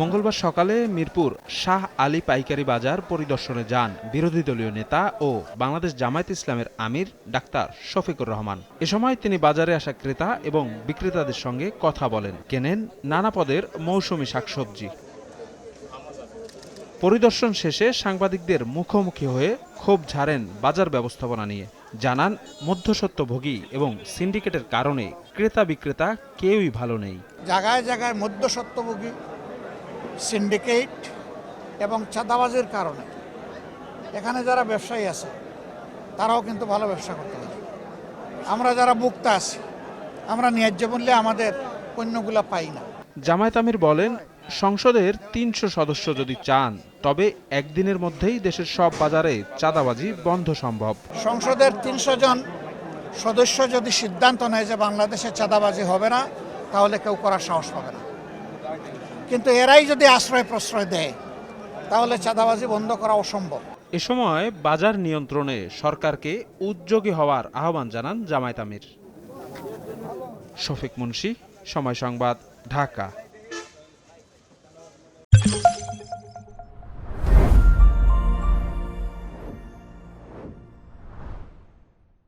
মঙ্গলবার সকালে মিরপুর শাহ আলী পাইকারি বাজার পরিদর্শনে যান বিরোধী দলীয় নেতা ও বাংলাদেশ জামায়াত ইসলামের আমির ডাক্তার শফিকুর রহমান। এ সময় তিনি বাজারে আসা ক্রেতা এবং বিক্রেতাদের সঙ্গে কথা বলেন, কেনেন নানা পদের মৌসুমি শাকসবজি। পরিদর্শন শেষে সাংবাদিকদের মুখোমুখি হয়ে ক্ষোভ ঝাড়েন বাজার ব্যবস্থাপনা নিয়ে। জানান, মধ্যস্বত্বভোগী এবং সিন্ডিকেটের কারণে ক্রেতা বিক্রেতা কেউই ভালো নেই। জায়গায় জায়গায় মধ্যস্বত্বভোগী, সিন্ডিকেট এবং চাঁদাবাজির কারণে এখানে যারা ব্যবসায়ী আছে তারাও কিন্তু ভালো ব্যবসা করতে পারে। আমরা যারা মুক্ত আছি, আমরা ন্যায্য মূল্যে আমাদের পণ্যগুলো পাই না। জামায়াত আমির বলেন, সংসদের ৩০০ সদস্য যদি চান তবে একদিনের মধ্যেই দেশের সব বাজারে চাঁদাবাজি বন্ধ সম্ভব। সংসদের ৩০০ জন সদস্য যদি সিদ্ধান্ত নেয় যে বাংলাদেশে চাঁদাবাজি হবে না, তাহলে কেউ করার সাহস পাবে না। কিন্তু এরাই যদি আশ্রয় প্রশ্রয় দেয় তাহলে চাঁদাবাজি বন্ধ করা অসম্ভব। এ সময় বাজার নিয়ন্ত্রণে সরকারকে উদ্যোগী হওয়ার আহ্বান জানান জামায়াত আমির। শফিক মুন্সি, সময় সংবাদ, ঢাকা।